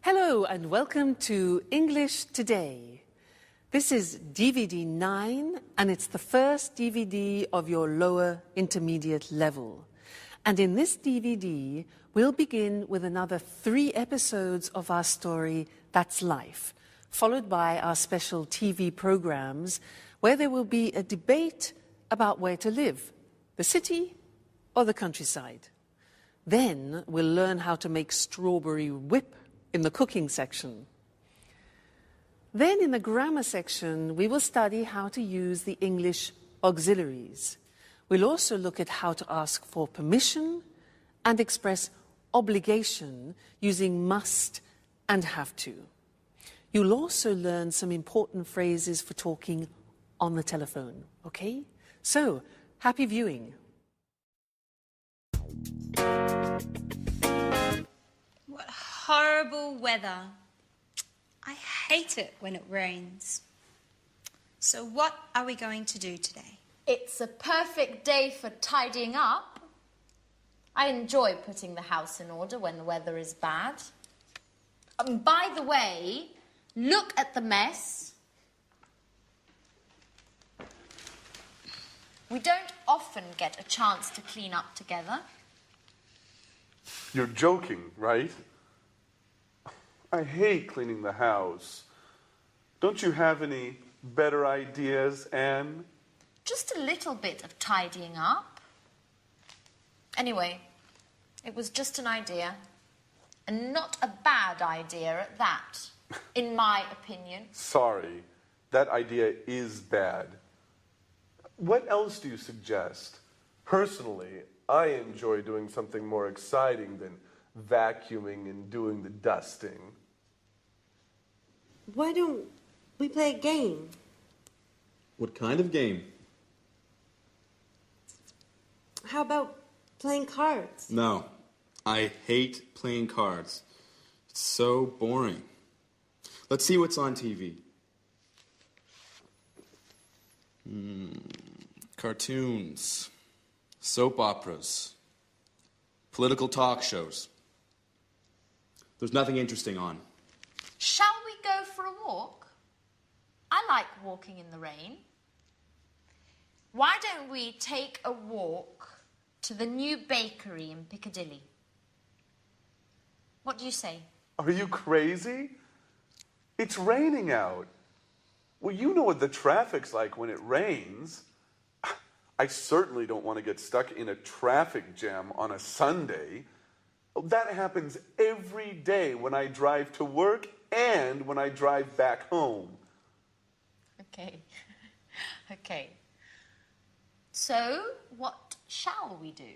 Hello and welcome to English Today. This is DVD 9 and it's the first DVD of your lower intermediate level. And in this DVD, we'll begin with another 3 episodes of our story, That's Life, followed by our special TV programs where there will be a debate about where to live, the city or the countryside. Then we'll learn how to make strawberry whip in the cooking section. Then in the grammar section, we will study how to use the English auxiliaries. We'll also look at how to ask for permission and express obligation using must and have to. You'll also learn some important phrases for talking on the telephone, okay? So, happy viewing. What horrible weather. I hate it when it rains. So what are we going to do today? It's a perfect day for tidying up. I enjoy putting the house in order when the weather is bad. By the way, look at the mess. We don't often get a chance to clean up together. You're joking, right? I hate cleaning the house. Don't you have any better ideas, Anne? Just a little bit of tidying up. Anyway, it was just an idea. And not a bad idea at that, in my opinion. Sorry, that idea is bad. What else do you suggest? Personally, I enjoy doing something more exciting than vacuuming and doing the dusting. Why don't we play a game? What kind of game? How about playing cards? No, I hate playing cards. It's so boring. Let's see what's on TV. Cartoons, soap operas, political talk shows. There's nothing interesting on. Shall we go for a walk? I like walking in the rain. Why don't we take a walk to the new bakery in Piccadilly? What do you say? Are you crazy? It's raining out. Well, you know what the traffic's like when it rains. I certainly don't want to get stuck in a traffic jam on a Sunday. That happens every day when I drive to work and when I drive back home. Okay. Okay. So, what shall we do?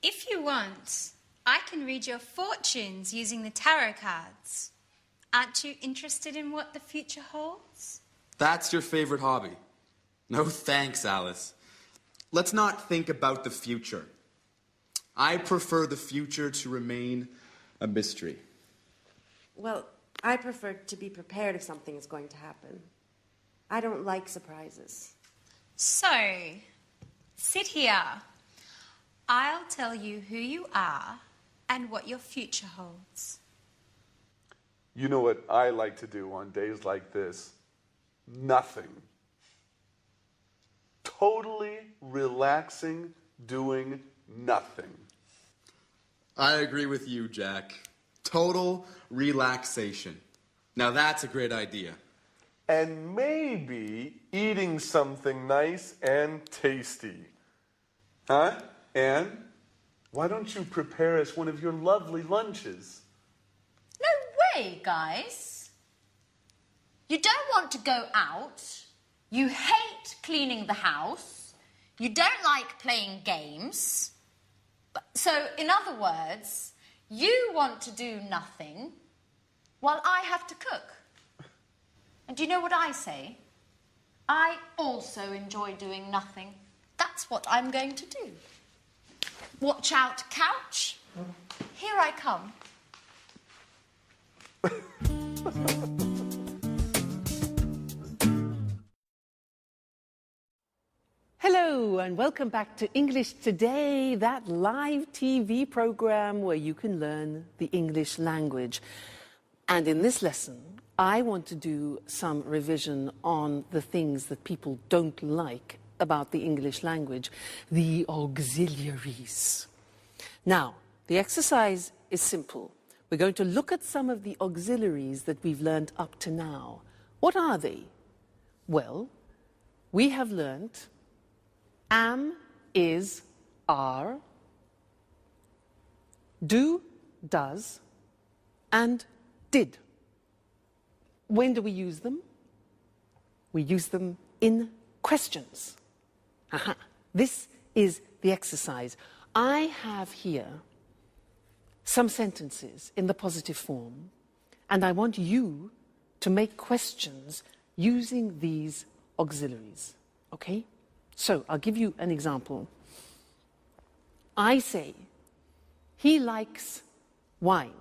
If you want, I can read your fortunes using the tarot cards. Aren't you interested in what the future holds? That's your favorite hobby. No thanks, Alice. Let's not think about the future. I prefer the future to remain a mystery. Well, I prefer to be prepared if something is going to happen. I don't like surprises. So, sit here. I'll tell you who you are and what your future holds. You know what I like to do on days like this? Nothing. Totally relaxing, doing nothing. I agree with you, Jack. Total relaxation. Now that's a great idea. And maybe eating something nice and tasty. Huh, Anne? Why don't you prepare us one of your lovely lunches? No way, guys. You don't want to go out. You hate cleaning the house. You don't like playing games. So, in other words, you want to do nothing while I have to cook. And do you know what I say? I also enjoy doing nothing. That's what I'm going to do. Watch out, couch. Here I come. Hello and welcome back to English Today, that live TV program where you can learn the English language. And in this lesson, I want to do some revision on the things that people don't like about the English language, the auxiliaries. Now, the exercise is simple. We're going to look at some of the auxiliaries that we've learned up to now. What are they? Well, we have learned am, is, are, do, does, and did. When do we use them? We use them in questions. Aha. This is the exercise. I have here some sentences in the positive form, and I want you to make questions using these auxiliaries. Okay? So, I'll give you an example. I say, he likes wine.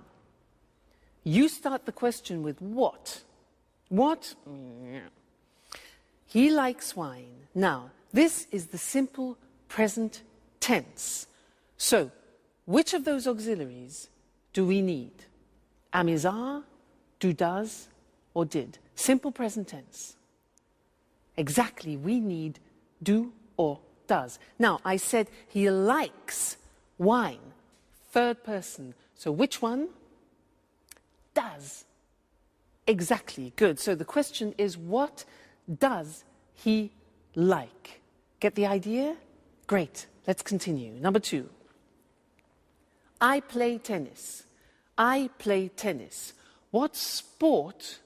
You start the question with what? What? He likes wine. Now, this is the simple present tense. So, which of those auxiliaries do we need? Am, is, are, do, does, or did? Simple present tense. Exactly, we need do or does. Now, I said he likes wine. Third person. So which one? Does. Exactly. Good. So the question is, what does he like? Get the idea? Great. Let's continue. Number 2. I play tennis. I play tennis. What sport?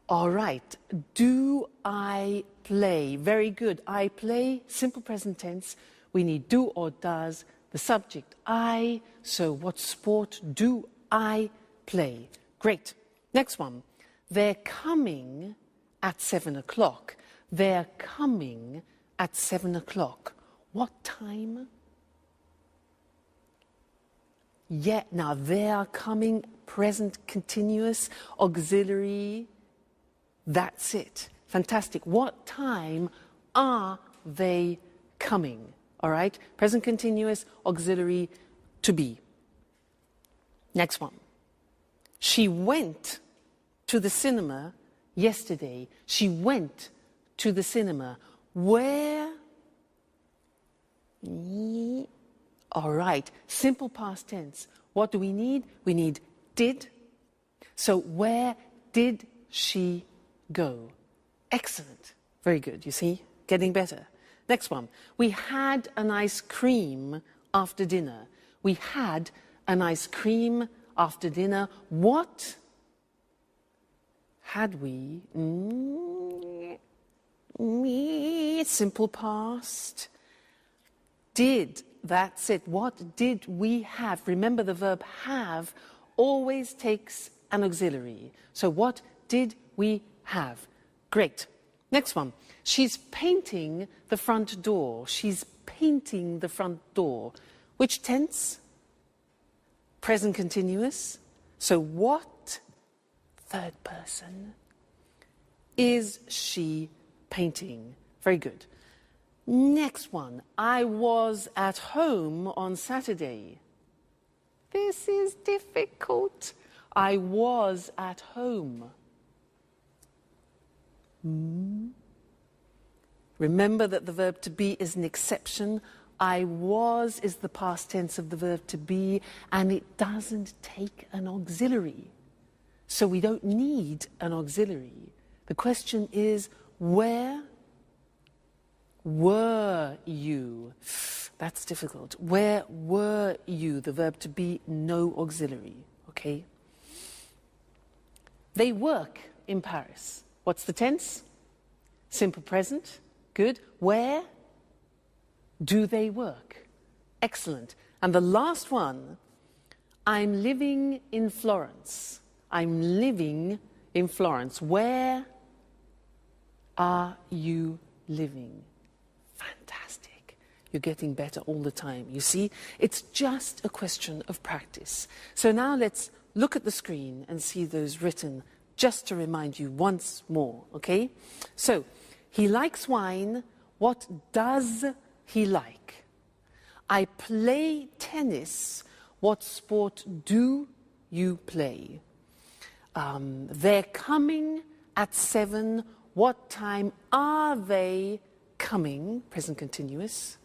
All right. Do I play? Very good. I play, simple present tense. We need do or does. The subject, I. So what sport do I play? Great. Next one. They're coming at 7 o'clock. They're coming at 7 o'clock. What time? Yeah, now they are coming, present continuous, auxiliary. That's it. Fantastic. What time are they coming? All right? Present continuous, auxiliary, to be. Next one. She went to the cinema yesterday. She went to the cinema. Where? All right. Simple past tense. What do we need? We need did. So where did she go? Excellent. Very good. You see? Getting better. Next one. We had an ice cream after dinner. We had an ice cream after dinner. What had we? Simple past. Did. That's it. What did we have? Remember, the verb have always takes an auxiliary. So what did we have? Great. Next one. She's painting the front door. She's painting the front door. Which tense? Present continuous. So what, third person, is she painting? Very good. Next one. I was at home on Saturday. This is difficult. I was at home. Remember that the verb to be is an exception. I was is the past tense of the verb to be, and it doesn't take an auxiliary. So we don't need an auxiliary. The question is, where were you? That's difficult. Where were you? The verb to be, no auxiliary. Okay? They work in Paris. What's the tense? Simple present. Good. Where do they work? Excellent. And the last one, I'm living in Florence. I'm living in Florence. Where are you living? Fantastic. You're getting better all the time. You see, it's just a question of practice. So now let's look at the screen and see those written just to remind you once more, okay? So He likes wine. What does he like? I play tennis. What sport do you play? They're coming at 7. What time are they coming? Present continuous.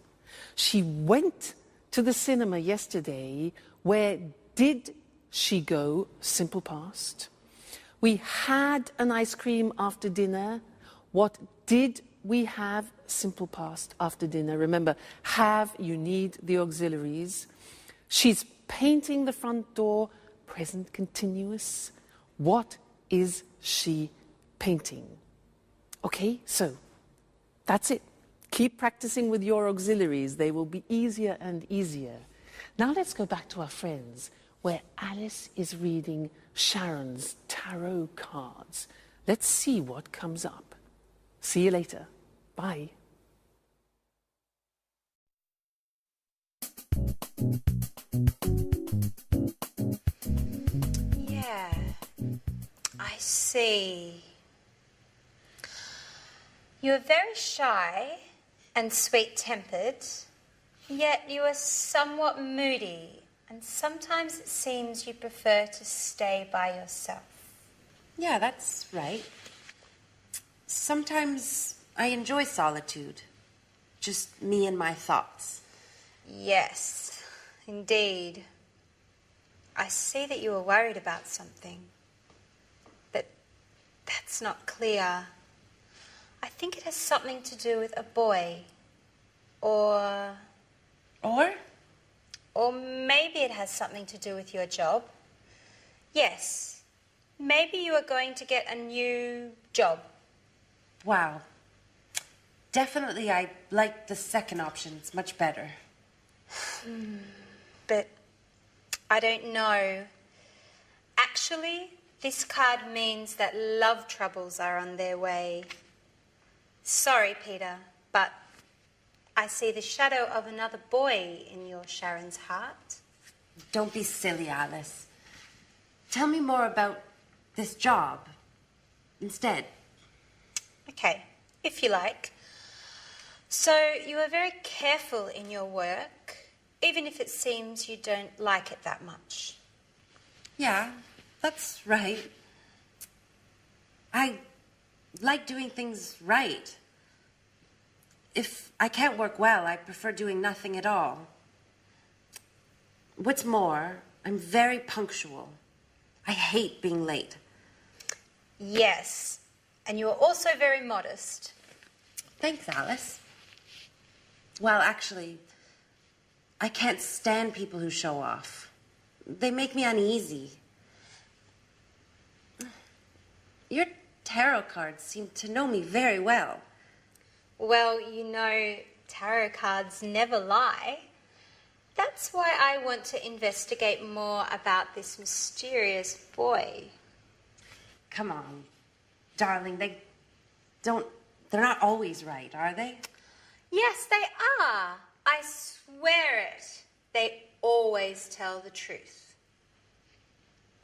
She went to the cinema yesterday. Where did she go? Simple past. We had an ice cream after dinner. What did we have? Simple past after dinner. Remember, have, you need the auxiliaries. She's painting the front door. Present continuous. What is she painting? Okay, so that's it. Keep practicing with your auxiliaries. They will be easier and easier. Now let's go back to our friends, where Alice is reading Sharon's tarot cards. Let's see what comes up. See you later. Bye. Yeah, I see. You are very shy and sweet-tempered, yet you are somewhat moody, and sometimes it seems you prefer to stay by yourself. Yeah, that's right. Sometimes I enjoy solitude. Just me and my thoughts. Yes, indeed. I see that you are worried about something. But that's not clear. I think it has something to do with a boy. Or maybe it has something to do with your job. Yes, maybe you are going to get a new job. Wow. Definitely I like the second option. It's much better. But I don't know. Actually, this card means that love troubles are on their way. Sorry, Peter, but I see the shadow of another boy in your Sharon's heart. Don't be silly, Alice. Tell me more about this job instead. Okay, if you like. So you are very careful in your work, even if it seems you don't like it that much. Yeah, that's right. I like doing things right. If I can't work well, I prefer doing nothing at all. What's more, I'm very punctual. I hate being late. Yes, and you are also very modest. Thanks, Alice. Well, actually, I can't stand people who show off. They make me uneasy. Your tarot cards seem to know me very well. Well, you know, tarot cards never lie. That's why I want to investigate more about this mysterious boy. Come on, darling, they're not always right, are they? Yes, they are. I swear it. They always tell the truth.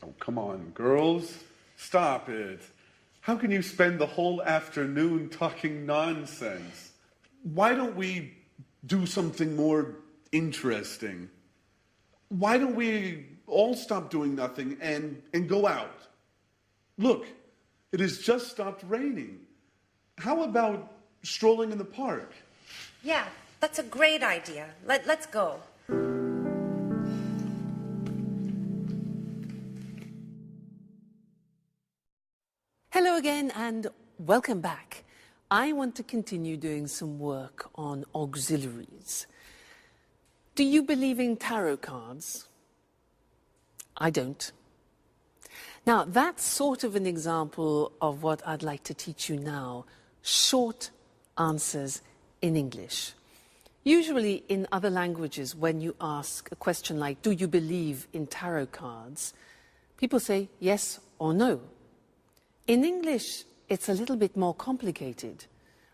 Oh, come on, girls. Stop it. How can you spend the whole afternoon talking nonsense? Why don't we do something more interesting? Why don't we all stop doing nothing and go out? Look, it has just stopped raining. How about strolling in the park? Yeah, that's a great idea. Let's go. Hello again and welcome back. I want to continue doing some work on auxiliaries. Do you believe in tarot cards? I don't. Now, that's sort of an example of what I'd like to teach you now. Short answers in English. Usually in other languages, when you ask a question like, do you believe in tarot cards? People say yes or no. In English, it's a little bit more complicated.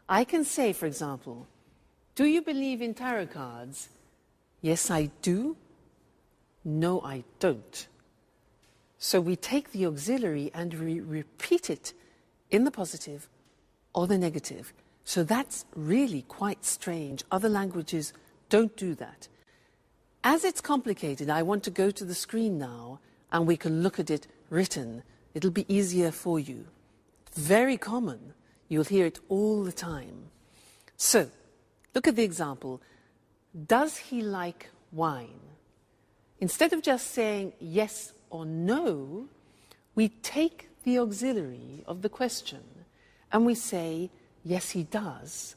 I can say, for example, do you believe in tarot cards? Yes, I do. No, I don't. So we take the auxiliary and we repeat it in the positive or the negative, So that's really quite strange. Other languages don't do that. As it's complicated, I want to go to the screen now and we can look at it written. It'll be easier for you. Very common. You'll hear it all the time. So, look at the example. Does he like wine? Instead of just saying yes or no, we take the auxiliary of the question and we say, yes, he does,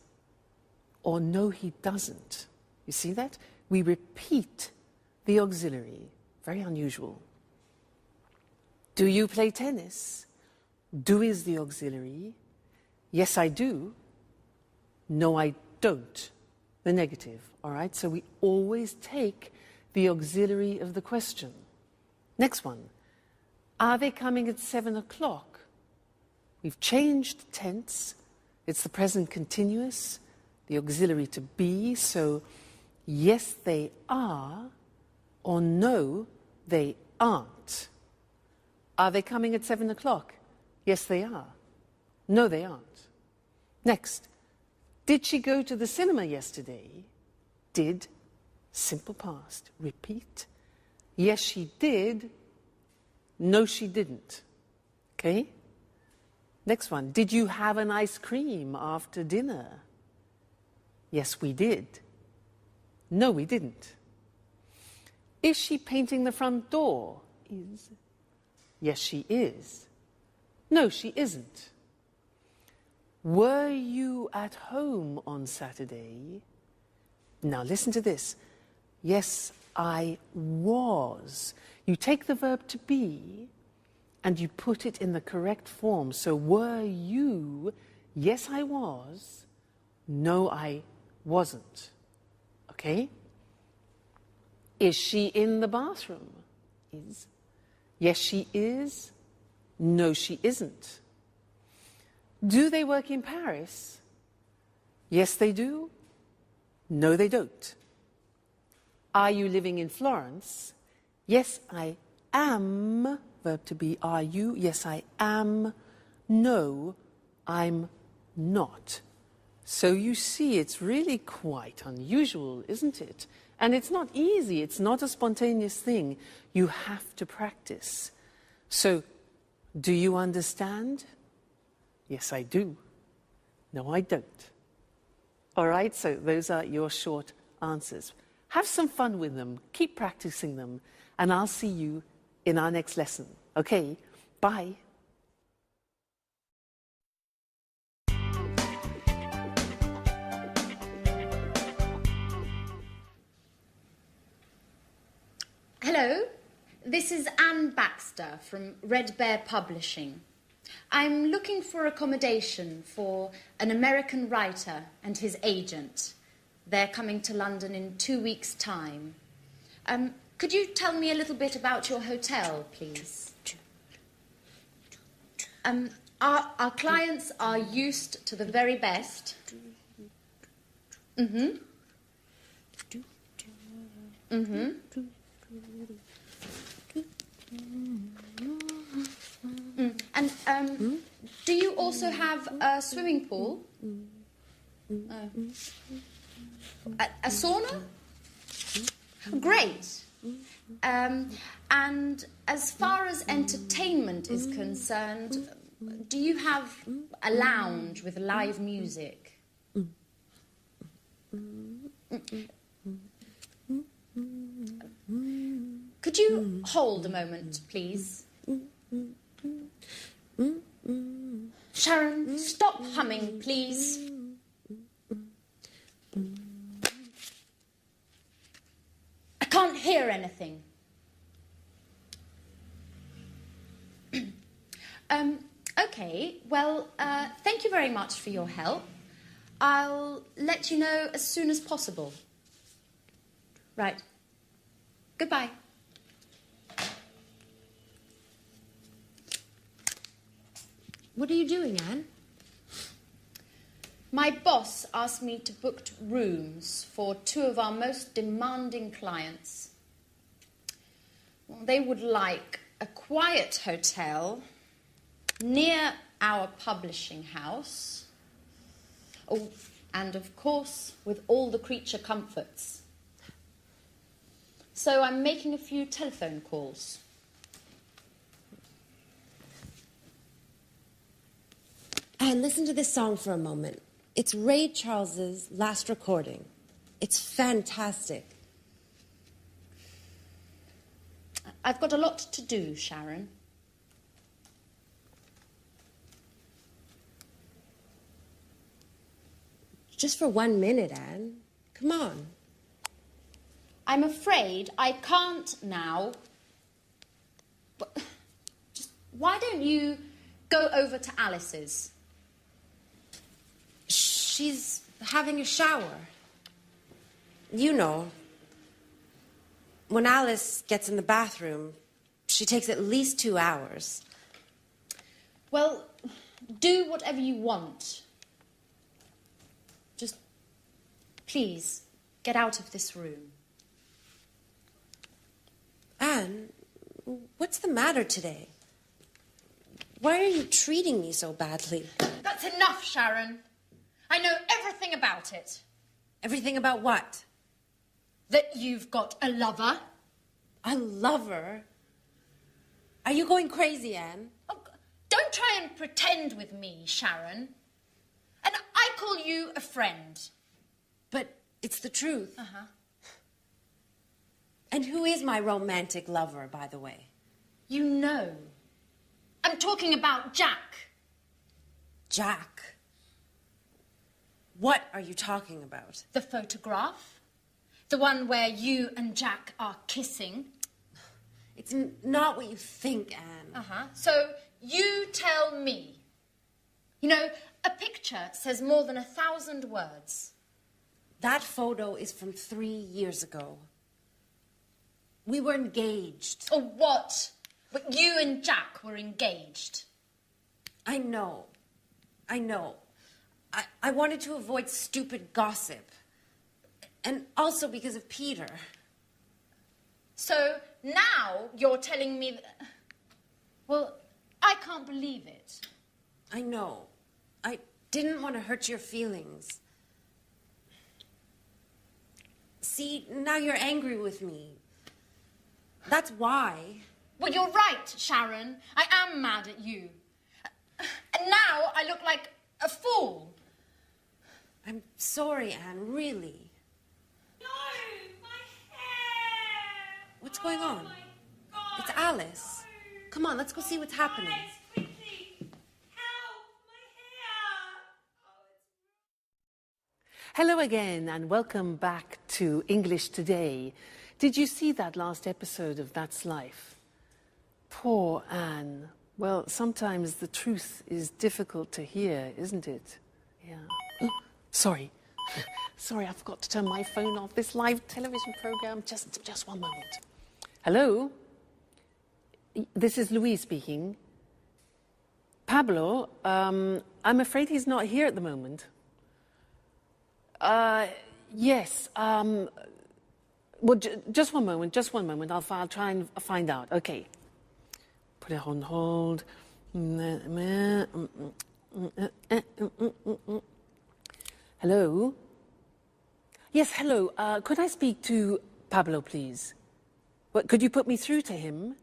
or no, he doesn't. You see that? We repeat the auxiliary. Very unusual. Do you play tennis? Do is the auxiliary. Yes, I do. No, I don't. The negative. All right? So we always take the auxiliary of the question. Next one. Are they coming at 7 o'clock? We've changed tense. It's the present continuous, the auxiliary to be. So, yes, they are, or no, they aren't. Are they coming at 7 o'clock? Yes, they are. No, they aren't. Next. Did she go to the cinema yesterday? Did. Simple past. Repeat. Yes, she did. No, she didn't. Okay? Next one. Did you have an ice cream after dinner? Yes, we did. No, we didn't. Is she painting the front door? Is. Yes, she is. No, she isn't. Were you at home on Saturday? Now listen to this. Yes, I was. You take the verb to be and you put it in the correct form. So were you? Yes, I was. No, I wasn't. Okay? Is she in the bathroom? Is. Yes, she is. No, she isn't. Do they work in Paris? Yes, they do. No, they don't. Are you living in Florence? Yes, I am. Verb to be, are you? Yes, I am. No, I'm not. So you see, it's really quite unusual, isn't it? And it's not easy. It's not a spontaneous thing. You have to practice. So, do you understand? Yes, I do. No, I don't. All right, so those are your short answers. Have some fun with them. Keep practicing them. And I'll see you in our next lesson. Okay, bye. Hello, this is Anne Baxter from Red Bear Publishing. I'm looking for accommodation for an American writer and his agent. They're coming to London in 2 weeks' time. Could you tell me a little bit about your hotel, please? Our clients are used to the very best. Mm-hmm. Mm-hmm. And do you also have a swimming pool? A sauna? Great. And as far as entertainment is concerned, do you have a lounge with live music? Could you hold a moment, please? Sharon, stop humming, please. I can't hear anything. Okay, well, thank you very much for your help. I'll let you know as soon as possible. Right. Goodbye. What are you doing, Anne? My boss asked me to book rooms for 2 of our most demanding clients. Well, they would like a quiet hotel near our publishing house Oh, and of course, with all the creature comforts. So I'm making a few telephone calls. And listen to this song for a moment. It's Ray Charles's last recording. It's fantastic. I've got a lot to do, Sharon. Just for 1 minute, Anne. Come on. I'm afraid I can't now. But just why don't you go over to Alice's? She's having a shower. You know, when Alice gets in the bathroom, she takes at least 2 hours. Well, do whatever you want. Just, please, get out of this room. Anne, what's the matter today? Why are you treating me so badly? That's enough, Sharon. I know everything about it. Everything about what? That you've got a lover. A lover? Are you going crazy, Anne? Oh, don't try and pretend with me, Sharon. And I call you a friend. But it's the truth. Uh-huh. And who is my romantic lover, by the way? You know. I'm talking about Jack. Jack? What are you talking about? The photograph. The one where you and Jack are kissing. It's not what you think, Anne. Uh-huh. So you tell me. You know, a picture says more than 1,000 words. That photo is from 3 years ago. We were engaged. Or what? But you and Jack were engaged. I know. I wanted to avoid stupid gossip. And also because of Peter. So now you're telling me that... Well, I can't believe it. I know. I didn't want to hurt your feelings. See, now you're angry with me. That's why. Well, you're right, Sharon. I am mad at you. And now I look like a fool. I'm sorry, Anne, really. No, my hair! What's going on? Oh my God, It's Alice. no. Come on, let's go see what's happening. Alice, quickly! Help! My hair! Oh, it's... Hello again, and welcome back to English Today. Did you see that last episode of That's Life? Poor Anne. Well, sometimes the truth is difficult to hear, isn't it? Yeah. Oh, sorry. Sorry, I forgot to turn my phone off. This live television program. Just one moment. Hello? This is Louise speaking. Pablo, I'm afraid he's not here at the moment. Yes. Well, just one moment. I'll try and find out. Okay. Put it on hold. Hello? Yes, hello. Could I speak to Pablo, please? What, could you put me through to him?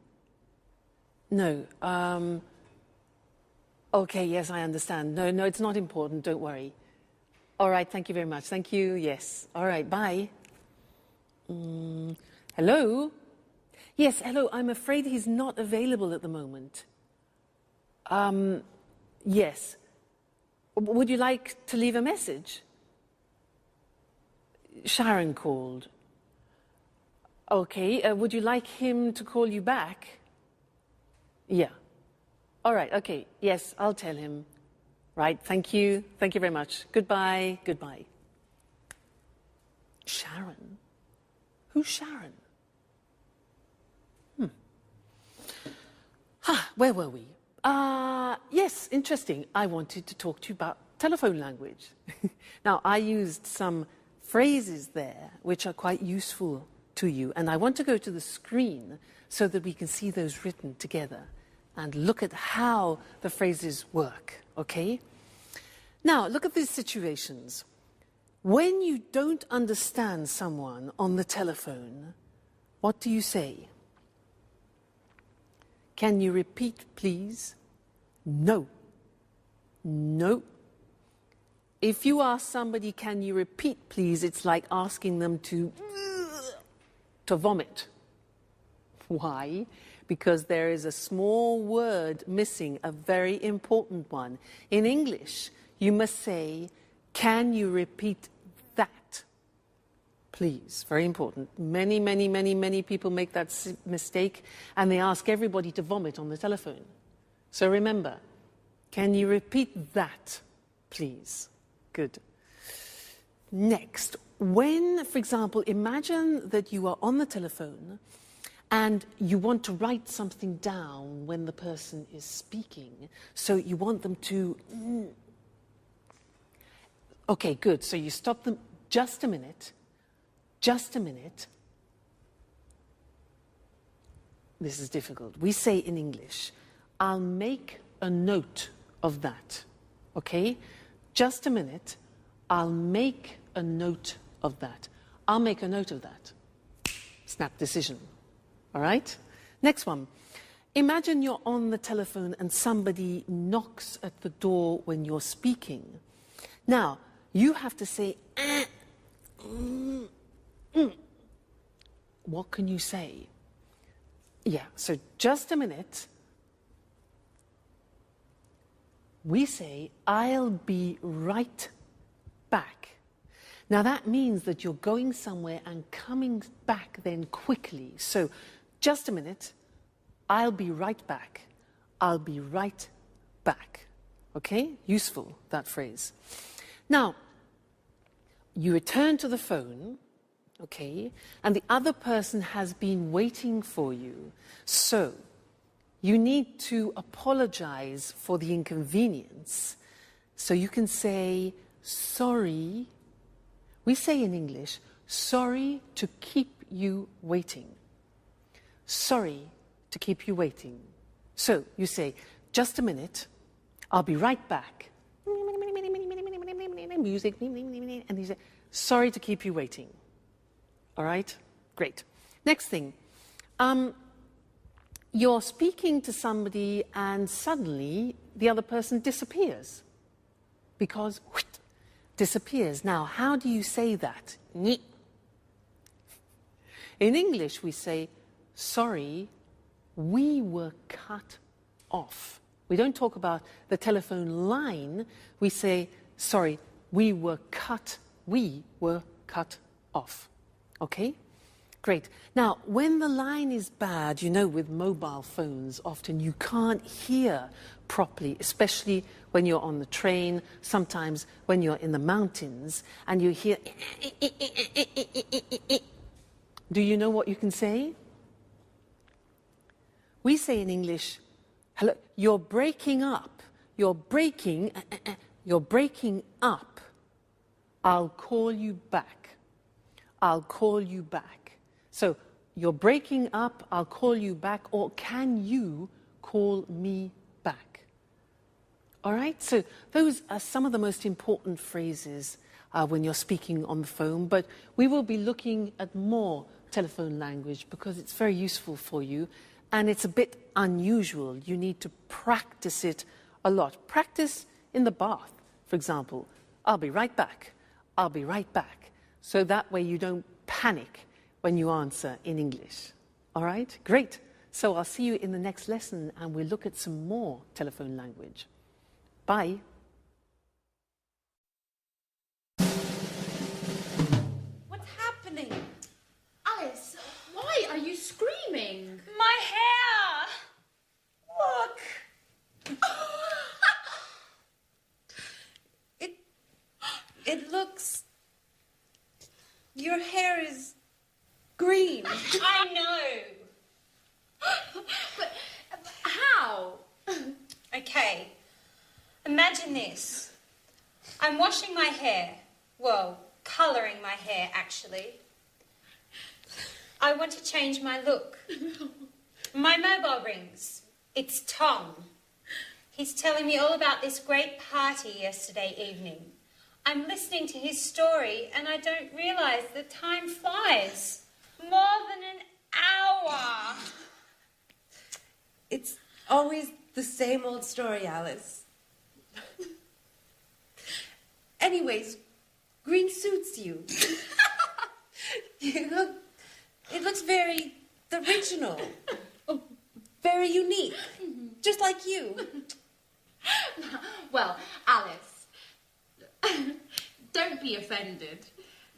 No. Okay, yes, I understand. No, it's not important. Don't worry. All right, thank you very much. Thank you. Yes. All right, bye. Hello? Yes, hello. I'm afraid he's not available at the moment. Yes. Would you like to leave a message? Sharon called. Okay. Would you like him to call you back? Yeah. All right. Okay. Yes, I'll tell him. Right. Thank you. Thank you very much. Goodbye. Goodbye. Sharon? Who's Sharon? Where were we? Yes, interesting. I wanted to talk to you about telephone language. Now, I used some phrases there which are quite useful to you, and I want to go to the screen so that we can see those written together and look at how the phrases work, okay? Now, look at these situations. When you don't understand someone on the telephone, what do you say? Can you repeat, please? No. No. If you ask somebody, can you repeat, please, it's like asking them to vomit. Why? Because there is a small word missing, a very important one. In English, you must say, can you repeat that? Please, very important. Many people make that mistake, and they ask everybody to vomit on the telephone. So remember, can you repeat that, please? Good. Next, when, for example, imagine that you are on the telephone and you want to write something down when the person is speaking. So you want them to... Okay, good. So you stop them. Just a minute. Just a minute. This is difficult. We say in English, I'll make a note of that. Okay? Just a minute. I'll make a note of that. I'll make a note of that. Snap decision. All right? Next one. Imagine you're on the telephone and somebody knocks at the door when you're speaking. Now, you have to say, What can you say? Yeah, so just a minute. We say, I'll be right back. Now that means that you're going somewhere and coming back then quickly. So just a minute, I'll be right back. I'll be right back. Okay? Useful, that phrase. Now, you return to the phone, okay, and the other person has been waiting for you. So you need to apologize for the inconvenience. So you can say, sorry. We say in English, sorry to keep you waiting. Sorry to keep you waiting. So you say, just a minute, I'll be right back. Music, and you say, sorry to keep you waiting. All right? Great. Next thing. You're speaking to somebody and suddenly the other person disappears. Because, disappears. Now, how do you say that? In English, we say, sorry, we were cut off. We don't talk about the telephone line. We say, sorry, we were cut off. Okay? Great. Now, when the line is bad, you know, with mobile phones, often you can't hear properly, especially when you're on the train, sometimes when you're in the mountains, and you hear... Do you know what you can say? We say in English, hello, you're breaking up. You're breaking up. I'll call you back. I'll call you back. So, you're breaking up, I'll call you back, or can you call me back? All right? So, those are some of the most important phrases when you're speaking on the phone, but we will be looking at more telephone language because it's very useful for you, and it's a bit unusual. You need to practice it a lot. Practice in the bath, for example. I'll be right back. I'll be right back. So that way you don't panic when you answer in English. All right? Great. So I'll see you in the next lesson and we'll look at some more telephone language. Bye. What's happening? Alice, why are you screaming? My hair! Look! It looks... Your hair is green. I know. But how? Okay, imagine this. I'm washing my hair. Well, colouring my hair, actually. I want to change my look. My mobile rings. It's Tom. He's telling me all about this great party yesterday evening. I'm listening to his story and I don't realise the time flies. More than an hour. It's always the same old story, Alice. Anyways, green suits you. It looks very original. Very unique. Just like you. Well, Alice, don't be offended,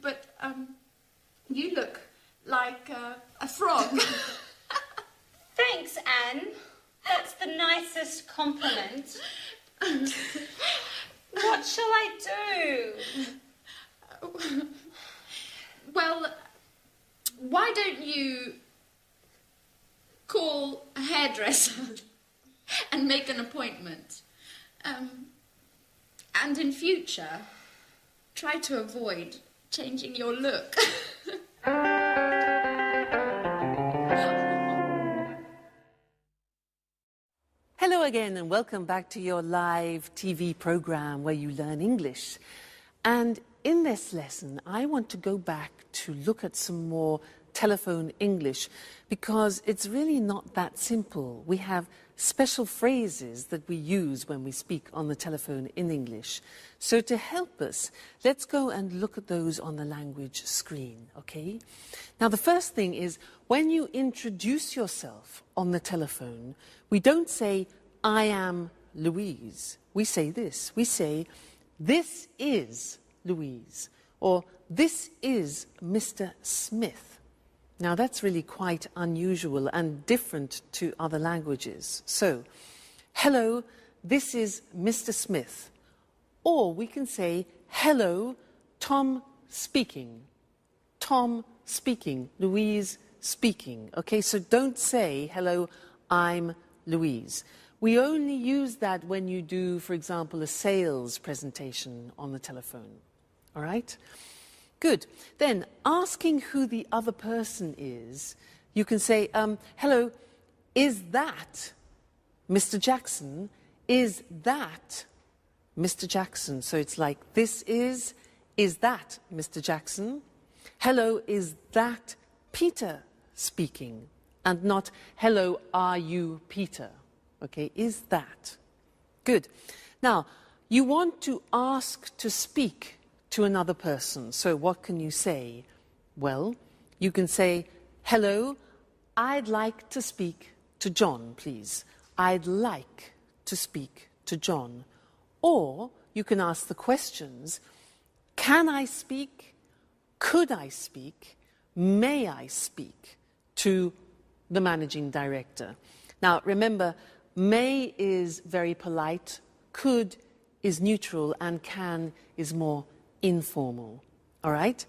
but you look like a frog. Thanks, Anne. That's the nicest compliment. What shall I do? Well, why don't you call a hairdresser and make an appointment? And in future, try to avoid changing your look. Hello again and welcome back to your live TV program where you learn English. And in this lesson, I want to go back to look at some more telephone English because it's really not that simple. We have special phrases that we use when we speak on the telephone in English. So to help us, let's go and look at those on the language screen, okay? Now the first thing is when you introduce yourself on the telephone, we don't say, I am Louise. We say this. We say, this is Louise, or this is Mr. Smith. Now that's really quite unusual and different to other languages. So, hello, this is Mr. Smith. Or we can say, hello, Tom speaking. Tom speaking, Louise speaking. Okay, so don't say, hello, I'm Louise. We only use that when you do, for example, a sales presentation on the telephone. All right? Good. Then, asking who the other person is, you can say, hello, is that Mr. Jackson? Is that Mr. Jackson? So it's like, this is that Mr. Jackson? Hello, is that Peter speaking? And not, hello, are you Peter? Okay, is that? Good. Now, you want to ask to speak to another person. So what can you say? Well, you can say, hello, I'd like to speak to John, please. I'd like to speak to John. Or you can ask the questions, can I speak? Could I speak? May I speak to the managing director? Now, remember, may is very polite, could is neutral, and can is more informal. All right?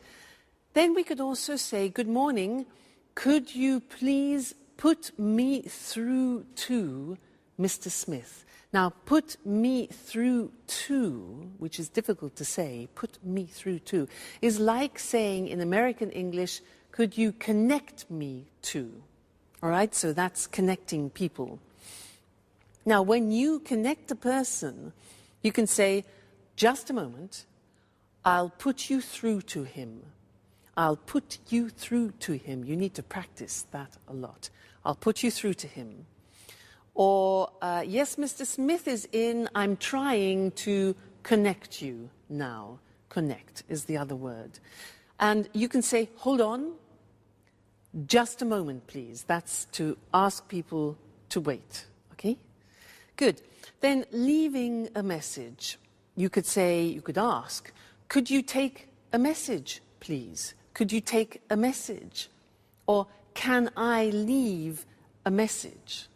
Then we could also say, good morning, could you please put me through to Mr. Smith? Now, put me through to, which is difficult to say, put me through to, is like saying in American English, could you connect me to? All right? So that's connecting people. Now, when you connect a person, you can say, just a moment, I'll put you through to him. I'll put you through to him. You need to practice that a lot. I'll put you through to him. Or, yes, Mr. Smith is in. I'm trying to connect you now. Connect is the other word. And you can say, hold on, just a moment, please. That's to ask people to wait, okay? Good. Then leaving a message. You could say, you could ask, could you take a message, please? Could you take a message? Or can I leave a message?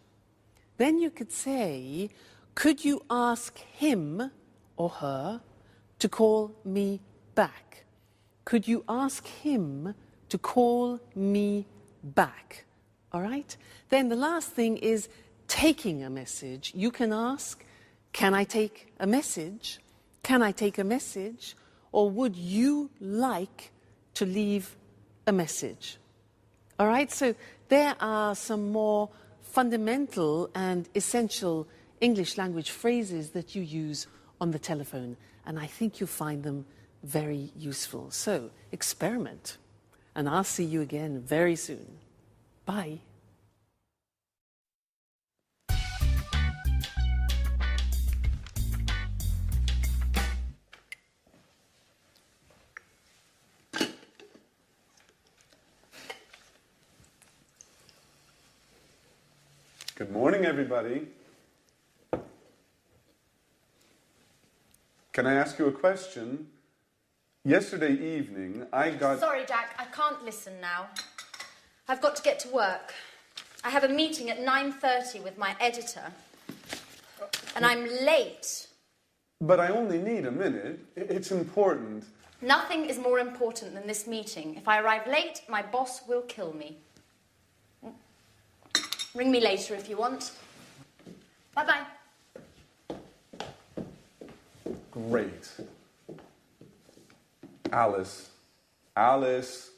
Then you could say, could you ask him or her to call me back? Could you ask him to call me back? All right? Then the last thing is taking a message. You can ask, can I take a message? Can I take a message? Or would you like to leave a message? All right, so there are some more fundamental and essential English language phrases that you use on the telephone, and I think you'll find them very useful. So, experiment, and I'll see you again very soon. Bye. Good morning, everybody. Can I ask you a question? Yesterday evening, I got... Sorry, Jack, I can't listen now. I've got to get to work. I have a meeting at 9:30 with my editor. And I'm late. But I only need a minute. It's important. Nothing is more important than this meeting. If I arrive late, my boss will kill me. Ring me later if you want. Bye-bye. Great. Alice. Alice.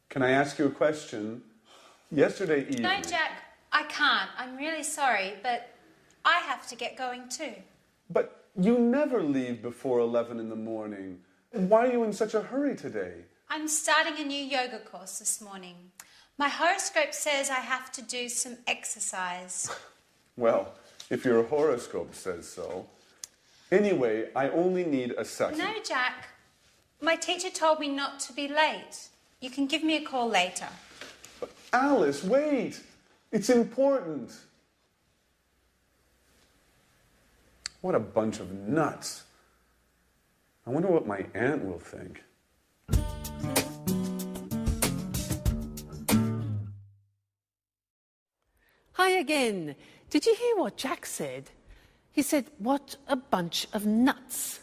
Can I ask you a question? Yesterday evening... No, Jack, I can't. I'm really sorry, but I have to get going too. But you never leave before 11 in the morning. Why are you in such a hurry today? I'm starting a new yoga course this morning. My horoscope says I have to do some exercise. Well, if your horoscope says so. Anyway, I only need a second. No, Jack. My teacher told me not to be late. You can give me a call later. But Alice, wait. It's important. What a bunch of nuts. I wonder what my aunt will think. Hi again. Did you hear what Jack said? He said, what a bunch of nuts.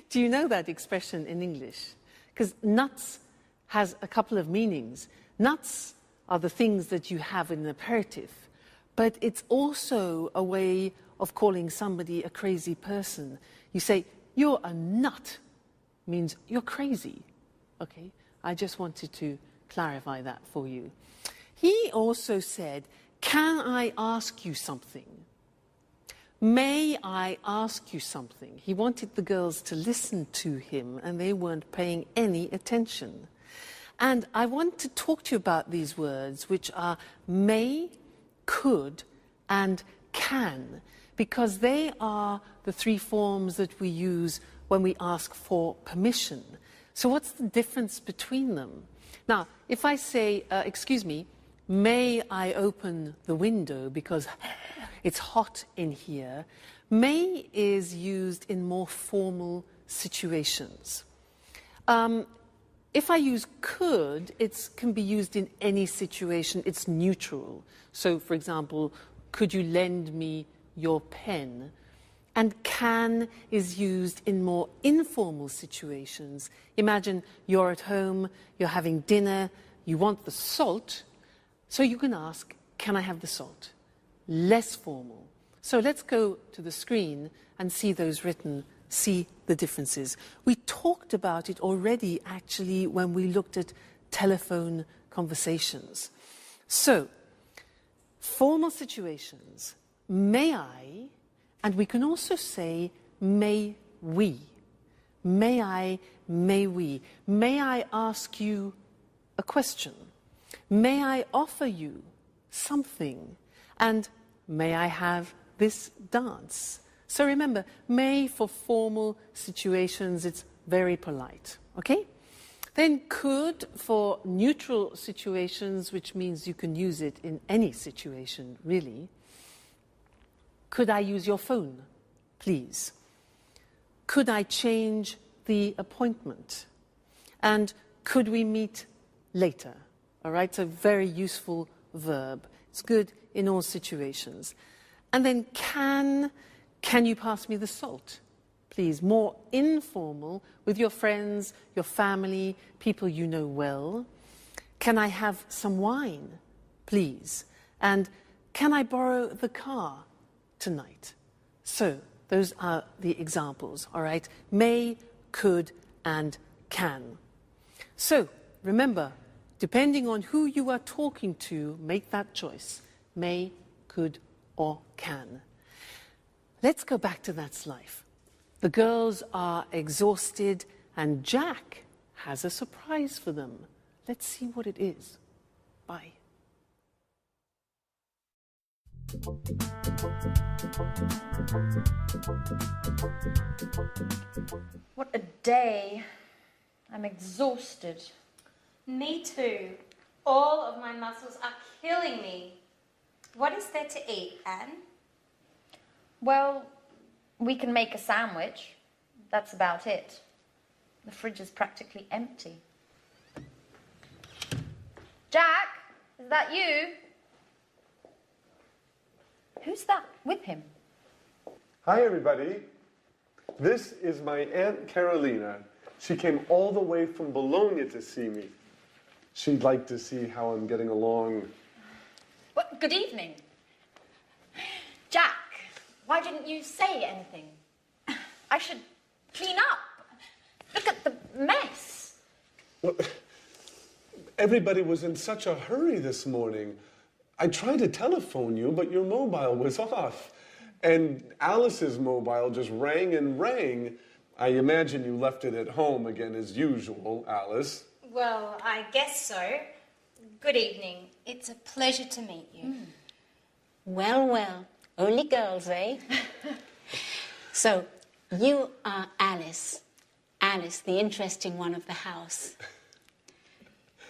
Do you know that expression in English? Because nuts has a couple of meanings. Nuts are the things that you have in an aperitif, but it's also a way of calling somebody a crazy person. You say, you're a nut, means you're crazy. Okay, I just wanted to clarify that for you. He also said, can I ask you something? May I ask you something? He wanted the girls to listen to him, and they weren't paying any attention. And I want to talk to you about these words, which are may, could, and can, because they are the three forms that we use when we ask for permission. So what's the difference between them? Now, if I say, excuse me, may I open the window because it's hot in here, may is used in more formal situations. If I use could, it can be used in any situation. It's neutral. So, for example, could you lend me your pen? And can is used in more informal situations. Imagine you're at home, you're having dinner, you want the salt, so you can ask, can I have the salt? Less formal. So let's go to the screen and see those written, see the differences. We talked about it already, actually, when we looked at telephone conversations. So, formal situations, may I, and we can also say, may we. May I, may we. May I ask you a question? May I offer you something? And may I have this dance? So remember, may for formal situations, it's very polite, okay? Then could for neutral situations, which means you can use it in any situation, really. Could I use your phone, please? Could I change the appointment? And could we meet later? All right, so very useful verb. It's good in all situations. And then can you pass me the salt? Please, more informal with your friends, your family, people you know well. Can I have some wine, please? And can I borrow the car tonight? So those are the examples, all right? May, could, and can. So remember, depending on who you are talking to, make that choice. May, could, or can. Let's go back to That's Life. The girls are exhausted and Jack has a surprise for them. Let's see what it is. Bye. What a day. I'm exhausted. Me too. All of my muscles are killing me. What is there to eat, Anne? Well, we can make a sandwich. That's about it. The fridge is practically empty. Jack, is that you? Who's that with him? Hi, everybody. This is my Aunt Carolina. She came all the way from Bologna to see me. She'd like to see how I'm getting along. Well, good evening. Jack, why didn't you say anything? I should clean up. Look at the mess. Well, everybody was in such a hurry this morning. I tried to telephone you, but your mobile was off. And Alice's mobile just rang and rang. I imagine you left it at home again as usual, Alice. Well, I guess so. Good evening. It's a pleasure to meet you. Well, well, only girls, eh? So, you are Alice. Alice, the interesting one of the house.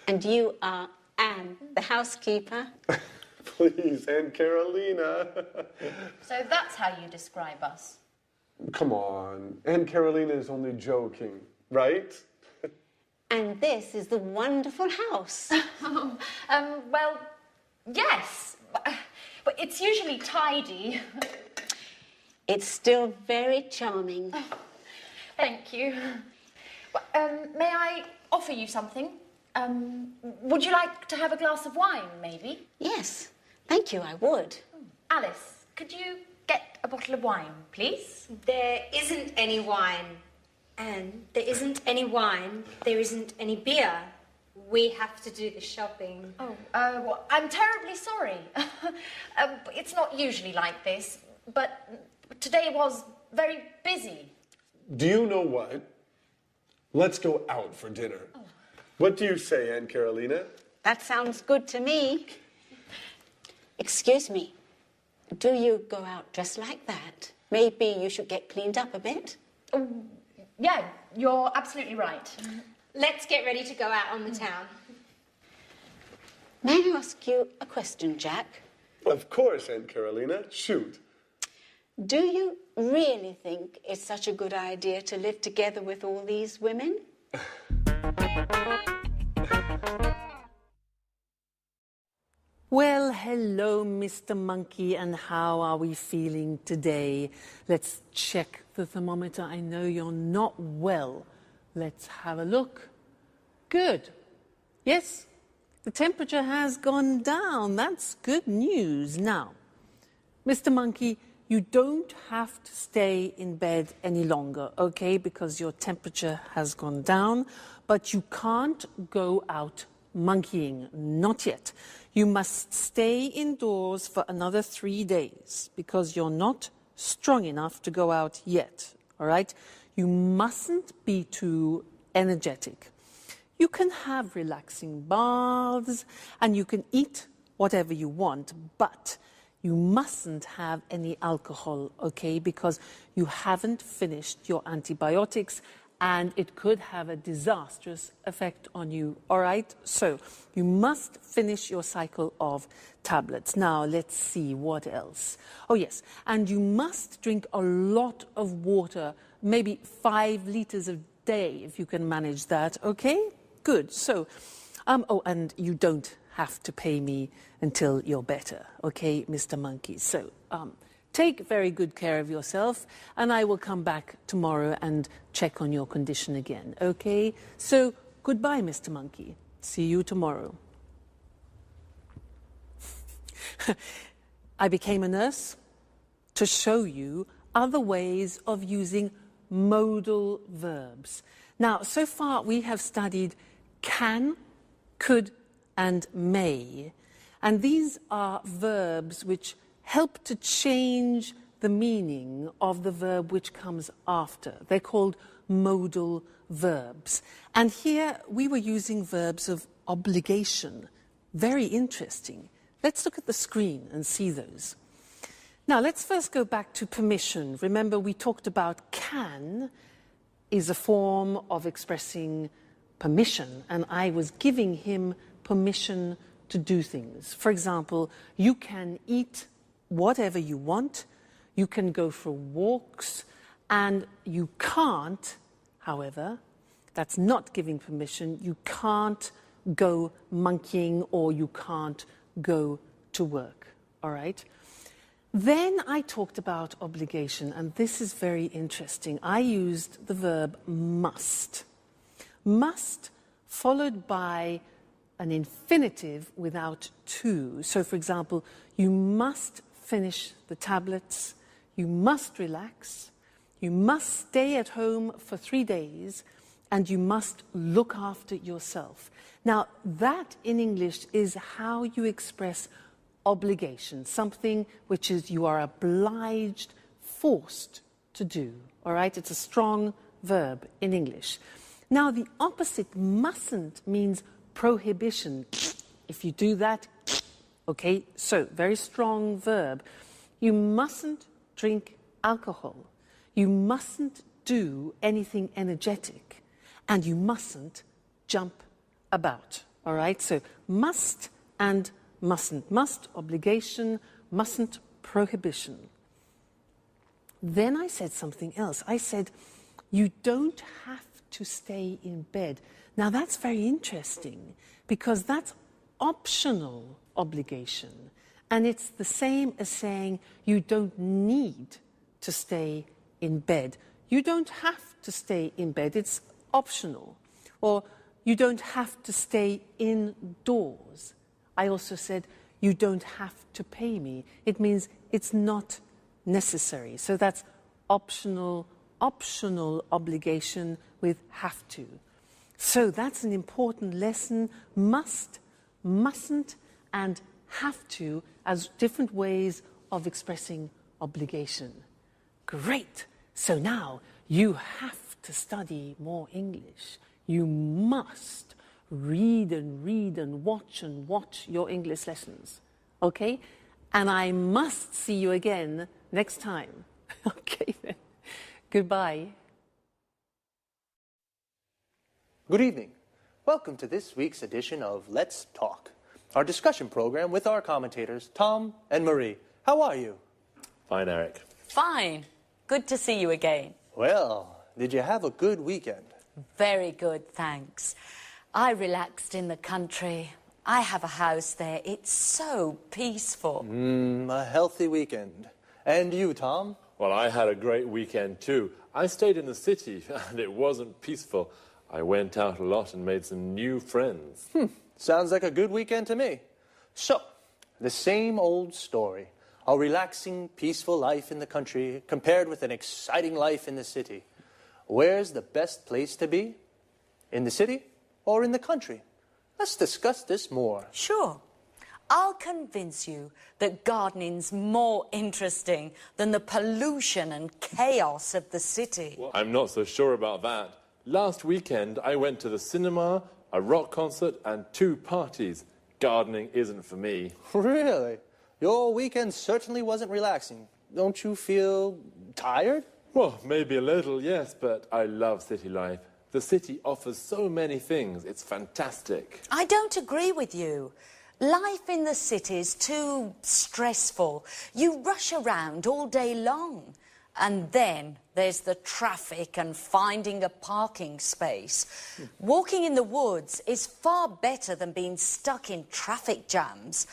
And you are Anne, the housekeeper. Please, Aunt Carolina. So that's how you describe us. Come on. Aunt Carolina is only joking, right? And this is the wonderful house. Well, yes. But it's usually tidy. It's still very charming. Thank you. May I offer you something? Would you like to have a glass of wine, maybe? Yes, thank you, I would. Alice, could you get a bottle of wine, please? There isn't any wine. And there isn't any wine. There isn't any beer. We have to do the shopping. Oh, well, I'm terribly sorry. It's not usually like this, but today was very busy. Do you know what? Let's go out for dinner. Oh. What do you say, Aunt Carolina? That sounds good to me. Excuse me, do you go out dressed like that? Maybe you should get cleaned up a bit? Yeah, you're absolutely right. Let's get ready to go out on the town. May I ask you a question, Jack? Of course, Aunt Carolina. Shoot. Do you really think it's such a good idea to live together with all these women? Well, hello, Mr. Monkey, and how are we feeling today? Let's check the thermometer. I know you're not well. Let's have a look. Good. Yes, the temperature has gone down. That's good news. Now, Mr. Monkey, you don't have to stay in bed any longer, okay, because your temperature has gone down, but you can't go out monkeying, not yet. You must stay indoors for another 3 days because you're not strong enough to go out yet, all right? You mustn't be too energetic. You can have relaxing baths and you can eat whatever you want, but you mustn't have any alcohol, okay, because you haven't finished your antibiotics and it could have a disastrous effect on you, all right? So you must finish your cycle of tablets. Now, let's see what else. Oh, yes, and you must drink a lot of water, maybe 5 liters a day, if you can manage that, okay? Good, so, oh, and you don't have to pay me until you're better, okay, Mr. Monkey? So, take very good care of yourself, and I will come back tomorrow and check on your condition again, okay? So, goodbye, Mr. Monkey. See you tomorrow. I became a nurse to show you other ways of using modal verbs. Now, so far we have studied can, could, and may. And these are verbs which help to change the meaning of the verb which comes after. They're called modal verbs. And here we were using verbs of obligation. Very interesting. Let's look at the screen and see those. Now, let's first go back to permission. Remember, we talked about can is a form of expressing permission, and I was giving him permission to do things. For example, you can eat whatever you want, you can go for walks, and you can't, however, that's not giving permission, you can't go monkeying or you can't go to work, all right? Then I talked about obligation, and this is very interesting. I used the verb must. Must followed by an infinitive without to. So, for example, you must finish the tablets, you must relax, you must stay at home for 3 days, and you must look after yourself. Now, that in English is how you express obligation, something which is you are obliged, forced to do. All right? It's a strong verb in English. Now, the opposite, mustn't, means prohibition. If you do that, okay, so very strong verb. You mustn't drink alcohol. You mustn't do anything energetic. And you mustn't jump about. All right? So must and mustn't. Must, obligation, mustn't, prohibition. Then I said something else. I said, you don't have to stay in bed. Now that's very interesting because that's optional obligation. And it's the same as saying you don't need to stay in bed. You don't have to stay in bed. It's optional. Or you don't have to stay indoors. I also said, you don't have to pay me. It means it's not necessary. So that's optional obligation with have to. So that's an important lesson. Must, mustn't, and have to as different ways of expressing obligation. Great. So now you have to study more English. You must read and watch your English lessons, okay? And I must see you again next time. Okay then. Goodbye. Good evening. Welcome to this week's edition of Let's Talk, our discussion program with our commentators, Tom and Marie. How are you? Fine, Eric. Fine. Good to see you again. Well, did you have a good weekend? Very good, thanks. I relaxed in the country. I have a house there. It's so peaceful. A healthy weekend. And you, Tom? Well, I had a great weekend too. I stayed in the city and it wasn't peaceful. I went out a lot and made some new friends. Sounds like a good weekend to me. So, the same old story. A relaxing, peaceful life in the country compared with an exciting life in the city. Where's the best place to be? In the city or in the country? Let's discuss this more. Sure. I'll convince you that gardening's more interesting than the pollution and chaos of the city. Well, I'm not so sure about that. Last weekend, I went to the cinema, a rock concert, and 2 parties. Gardening isn't for me. Really? Your weekend certainly wasn't relaxing. Don't you feel tired? Well, maybe a little, yes, but I love city life. The city offers so many things. It's fantastic. I don't agree with you. Life in the city is too stressful. You rush around all day long. And then there's the traffic and finding a parking space. Walking in the woods is far better than being stuck in traffic jams.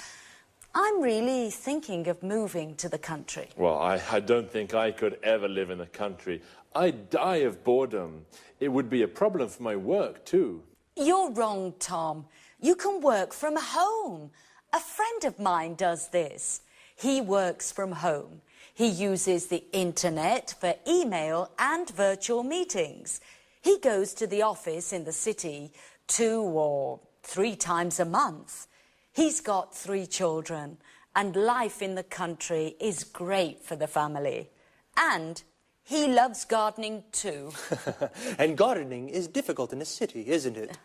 I'm really thinking of moving to the country. Well, I don't think I could ever live in the country. I'd die of boredom. It would be a problem for my work, too. You're wrong, Tom. You can work from home. A friend of mine does this. He works from home. He uses the internet for email and virtual meetings. He goes to the office in the city 2 or 3 times a month. He's got 3 children and life in the country is great for the family. And he loves gardening too. And gardening is difficult in a city, isn't it?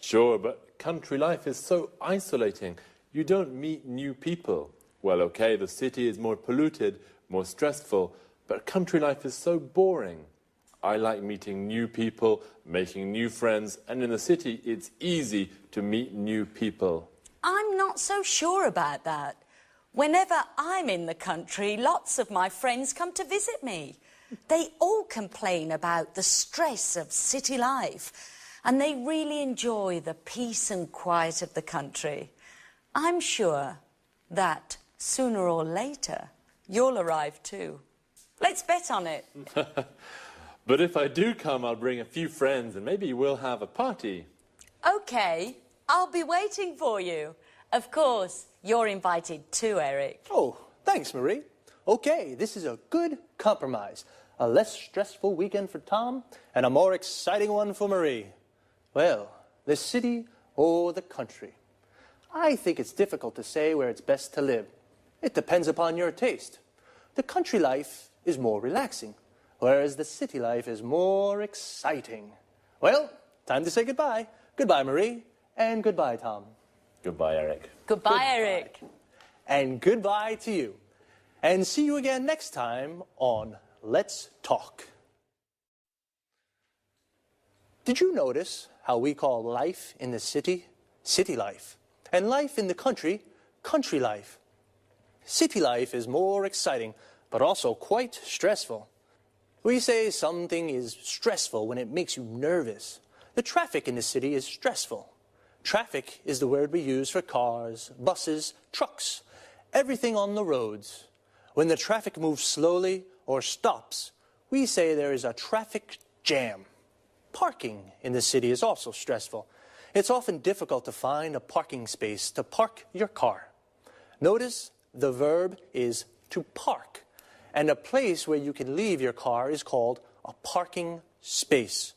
Sure, but country life is so isolating. You don't meet new people. Well, okay, the city is more polluted, more stressful, but country life is so boring. I like meeting new people, making new friends, and in the city, it's easy to meet new people. I'm not so sure about that. Whenever I'm in the country, lots of my friends come to visit me. They all complain about the stress of city life, and they really enjoy the peace and quiet of the country. I'm sure that sooner or later, you'll arrive too. Let's bet on it. But if I do come, I'll bring a few friends and maybe we'll have a party. OK, I'll be waiting for you. Of course, you're invited too, Eric. Oh, thanks, Marie. Okay, this is a good compromise. A less stressful weekend for Tom and a more exciting one for Marie. Well, the city or the country? I think it's difficult to say where it's best to live. It depends upon your taste. The country life is more relaxing, whereas the city life is more exciting. Well, time to say goodbye. Goodbye, Marie, and goodbye, Tom. Goodbye, Eric. Goodbye, Eric. And goodbye to you. And see you again next time on Let's Talk. Did you notice how we call life in the city, city life, and life in the country, country life? City life is more exciting, but also quite stressful. We say something is stressful when it makes you nervous. The traffic in the city is stressful. Traffic is the word we use for cars, buses, trucks, everything on the roads. When the traffic moves slowly or stops, we say there is a traffic jam. Parking in the city is also stressful. It's often difficult to find a parking space to park your car. Notice the verb is to park, and a place where you can leave your car is called a parking space.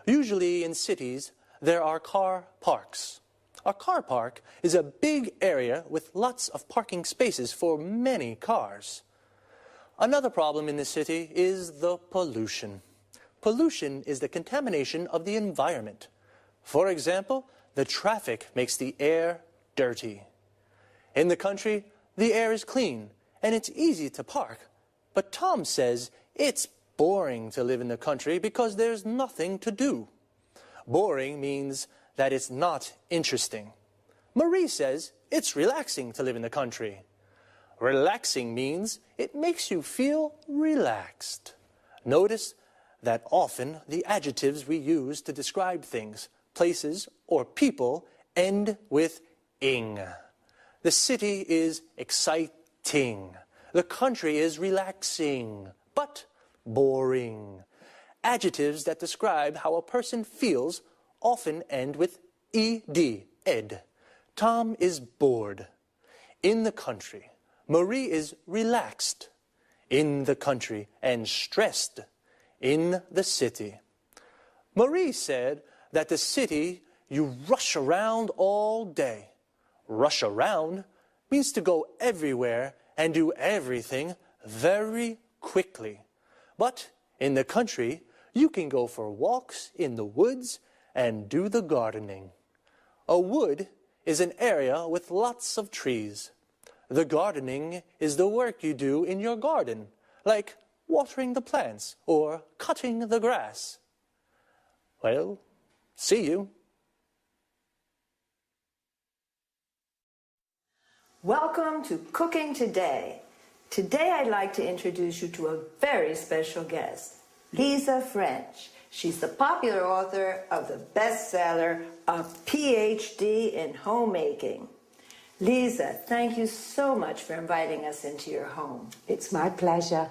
Usually in cities, there are car parks. A car park is a big area with lots of parking spaces for many cars. Another problem in the city is the pollution. Pollution is the contamination of the environment. For example, the traffic makes the air dirty. In the country, the air is clean and it's easy to park. But Tom says it's boring to live in the country because there's nothing to do. Boring means that it's not interesting. Marie says it's relaxing to live in the country. Relaxing means it makes you feel relaxed. Notice that often the adjectives we use to describe things, places, or people end with ing. The city is exciting. The country is relaxing, but boring. Adjectives that describe how a person feels often end with ed, ed. Tom is bored. In the country, Marie is relaxed. In the country, and stressed. In the city. Marie said that the city, you rush around all day. Rush around means to go everywhere and do everything very quickly. But in the country, you can go for walks in the woods and do the gardening. A wood is an area with lots of trees. The gardening is the work you do in your garden, like watering the plants or cutting the grass. Well, see you. Welcome to Cooking Today. Today I'd like to introduce you to a very special guest, Lisa French. She's the popular author of the bestseller, A PhD in Homemaking. Lisa, thank you so much for inviting us into your home. It's my pleasure.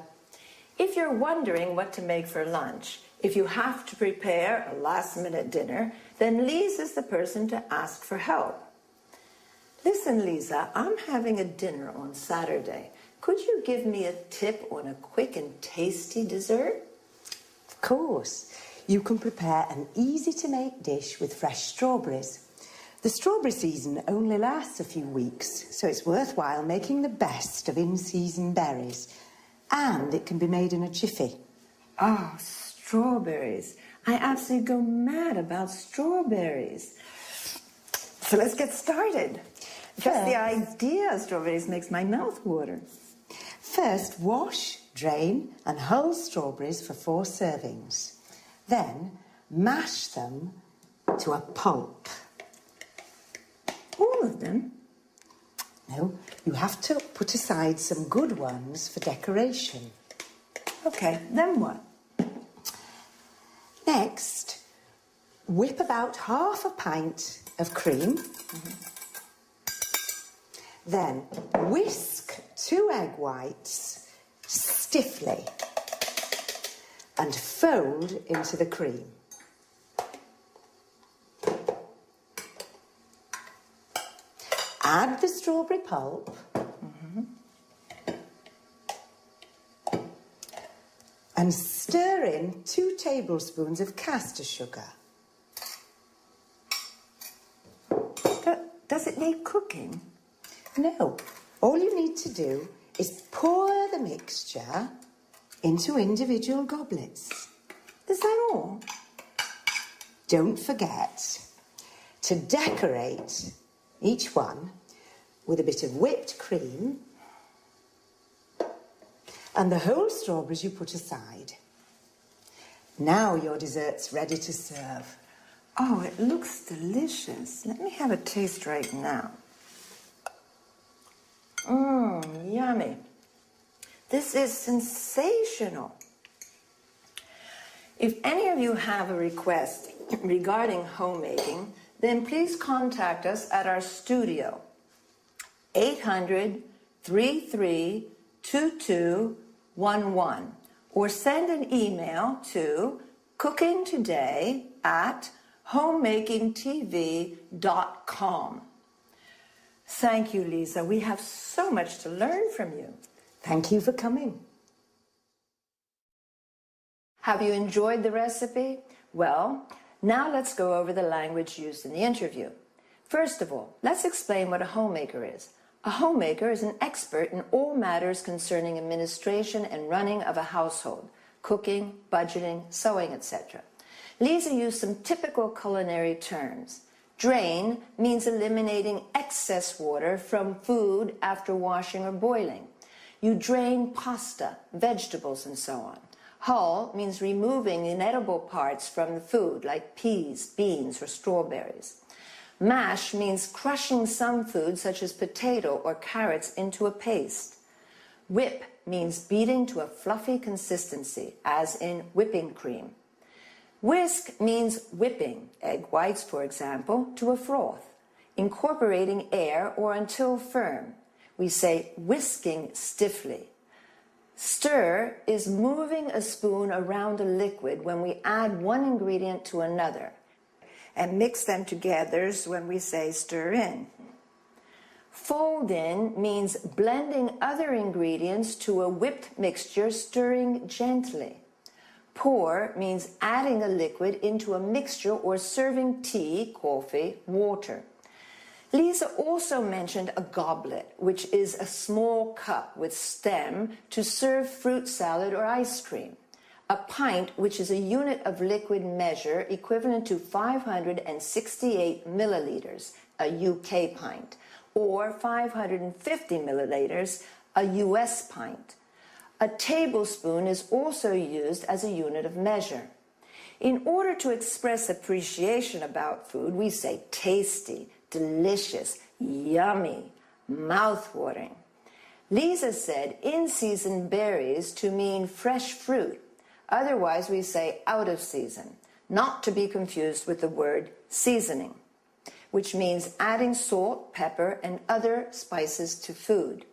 If you're wondering what to make for lunch, if you have to prepare a last-minute dinner, then Lisa's the person to ask for help. Listen, Lisa, I'm having a dinner on Saturday. Could you give me a tip on a quick and tasty dessert? Of course. You can prepare an easy-to-make dish with fresh strawberries. The strawberry season only lasts a few weeks, so it's worthwhile making the best of in-season berries. And it can be made in a jiffy. Oh, strawberries. I absolutely go mad about strawberries. So let's get started. Just the idea of strawberries makes my mouth water. First, wash, drain, and hull strawberries for 4 servings. Then, mash them to a pulp. All of them? No, you have to put aside some good ones for decoration. Okay, then what? Next, whip about half a pint of cream. Then whisk 2 egg whites stiffly and fold into the cream. Add the strawberry pulp and stir in 2 tablespoons of caster sugar. Does it need cooking? No. All you need to do is pour the mixture into individual goblets. Is that all? Don't forget to decorate each one with a bit of whipped cream and the whole strawberries you put aside. Now your dessert's ready to serve. Oh, it looks delicious. Let me have a taste right now. Yummy. This is sensational. If any of you have a request regarding homemaking, then please contact us at our studio, 800-332211, or send an email to cookingtoday@homemakingtv.com. Thank you, Lisa. We have so much to learn from you. Thank you for coming. Have you enjoyed the recipe? Well, now let's go over the language used in the interview. First of all, let's explain what a homemaker is. A homemaker is an expert in all matters concerning administration and running of a household, cooking, budgeting, sewing, etc. Lisa used some typical culinary terms. Drain means eliminating excess water from food after washing or boiling. You drain pasta, vegetables, and so on. Hull means removing inedible parts from the food, like peas, beans, or strawberries. Mash means crushing some food, such as potato or carrots, into a paste. Whip means beating to a fluffy consistency, as in whipping cream. Whisk means whipping, egg whites, for example, to a froth, incorporating air or until firm. We say whisking stiffly. Stir is moving a spoon around a liquid when we add one ingredient to another. And mix them together when we say stir in. Fold in means blending other ingredients to a whipped mixture, stirring gently. Pour means adding a liquid into a mixture or serving tea, coffee, water. Lisa also mentioned a goblet, which is a small cup with stem to serve fruit salad or ice cream. A pint, which is a unit of liquid measure equivalent to 568 milliliters, a UK pint, or 550 milliliters, a US pint. A tablespoon is also used as a unit of measure. In order to express appreciation about food, we say tasty, delicious, yummy, mouth-watering. Lisa said in-season berries to mean fresh fruit. Otherwise, we say out of season, not to be confused with the word seasoning, which means adding salt, pepper, and other spices to food.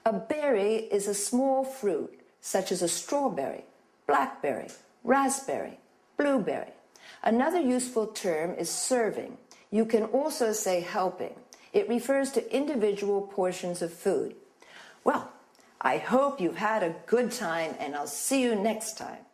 A berry is a small fruit, such as a strawberry, blackberry, raspberry, blueberry. Another useful term is serving. You can also say helping. It refers to individual portions of food. Well, I hope you've had a good time, and I'll see you next time.